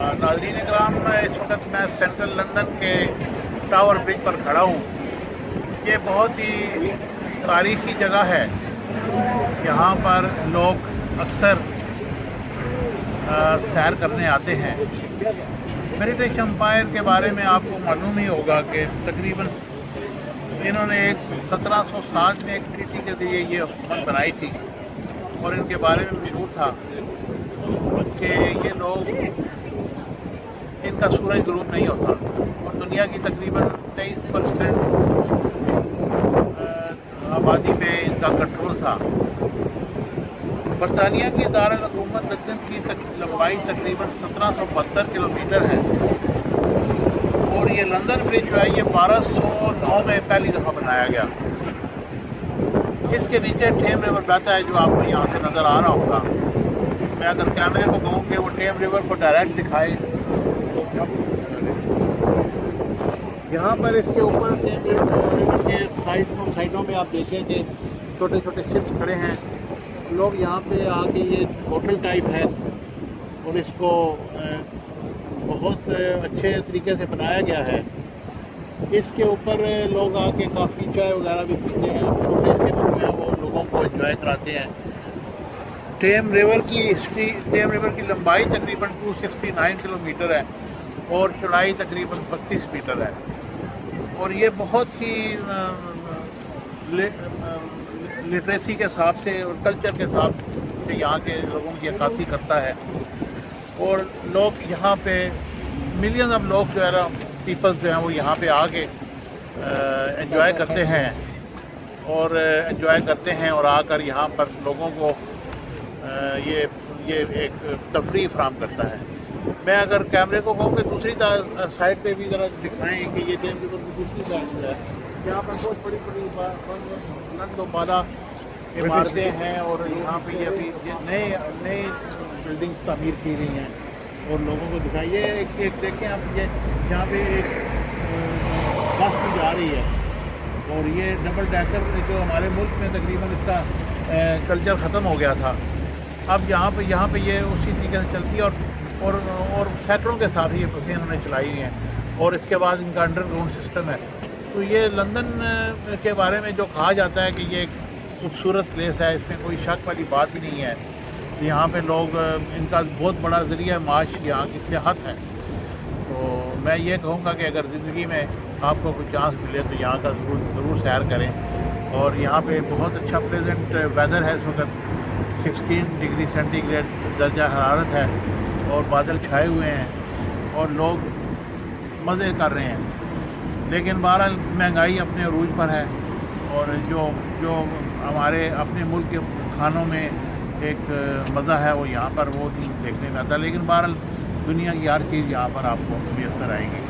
नाज़रीन इकराम, इस वक्त मैं सेंट्रल लंदन के टावर ब्रिज पर खड़ा हूँ। ये बहुत ही तारीखी जगह है। यहाँ पर लोग अक्सर सैर करने आते हैं। ब्रिटिश एम्पायर के बारे में आपको मालूम ही होगा कि तकरीबन इन्होंने 1707 में एक ट्रीटी के जरिए ये हुकूमत बनाई थी और इनके बारे में मशहूर था कि ये लोग, इनका सूरज गुरूब नहीं होता और दुनिया की तकरीबन 23% आबादी पे इनका कंट्रोल था। बरतानिया की दारुल-हुकूमत लंदन की लंबाई तकरीबन 1772 किलोमीटर है और ये लंदन ब्रिज जो है ये 1209 में पहली दफ़ा बनाया गया। इसके नीचे टेम रिवर बहता है जो आपको यहाँ से नज़र आ रहा होगा। मैं अगर कैमरे को कहूँ कि वो टेम रिवर को डायरेक्ट दिखाए, यहाँ पर इसके ऊपर टेम रिवर के साइडों में आप देखें कि छोटे छोटे शिप्स खड़े हैं। लोग यहाँ पे आके, ये होटल टाइप है और इसको बहुत अच्छे तरीके से बनाया गया है। इसके ऊपर लोग आके काफ़ी चाय वगैरह भी पीते हैं, छोटे शिप्स जो हैं वो लोगों को एंजॉय कराते हैं। टेम रिवर की लंबाई तकरीबन 269 किलोमीटर है और चौड़ाई तकरीबन 32 मीटर है और ये बहुत ही लिटरेसी के हिसाब से और कल्चर के हिसाब से यहाँ के लोगों की अक्कासी करता है। और लोग यहाँ पे मिलियंस ऑफ लोग जो है ना, पीपल्स जो हैं वो यहाँ पे आके एंजॉय करते हैं और आकर यहाँ पर लोगों को ये एक तफरीह फराहम करता है। मैं अगर कैमरे को कहूँ कि दूसरी साइड पे भी ज़रा दिखाएं कि ये टेम रिवर की दूसरी साइड है। यहाँ पर बहुत बड़ी बुलंद व बाला इमारतें हैं और यहाँ पे ये अभी नए बिल्डिंग तामीर की गई हैं और लोगों को दिखाइए। एक देखें आप, ये यहाँ पे एक बस भी जा रही है और ये डबल डेकर जो हमारे मुल्क में तकरीबन इसका कल्चर ख़त्म हो गया था, अब यहाँ पे ये उसी तरीके से चलती है और सैकड़ों के साथ ये बसें इन्होंने चलाई हैं और इसके बाद इनका अंडरग्राउंड सिस्टम है। तो ये लंदन के बारे में जो कहा जाता है कि ये एक खूबसूरत प्लेस है, इसमें कोई शक वाली बात ही नहीं है। यहाँ पे लोग, इनका बहुत बड़ा ज़रिया माश यहाँ की सियाहत है। तो मैं ये कहूँगा कि अगर ज़िंदगी में आपको कोई चांस मिले तो यहाँ का ज़रूर सैर करें। और यहाँ पे बहुत अच्छा प्रेजेंट वेदर है। इस वक्त 16 डिग्री सेंटीग्रेड दर्जा हरारत है और बादल छाए हुए हैं और लोग मज़े कर रहे हैं। लेकिन बहरहाल महंगाई अपने अरूज पर है और जो हमारे अपने मुल्क के खानों में एक मज़ा है वो यहाँ पर वो देखने में आता है। लेकिन बहरहाल दुनिया की हर चीज़ यहाँ पर आपको मैसर आएगी।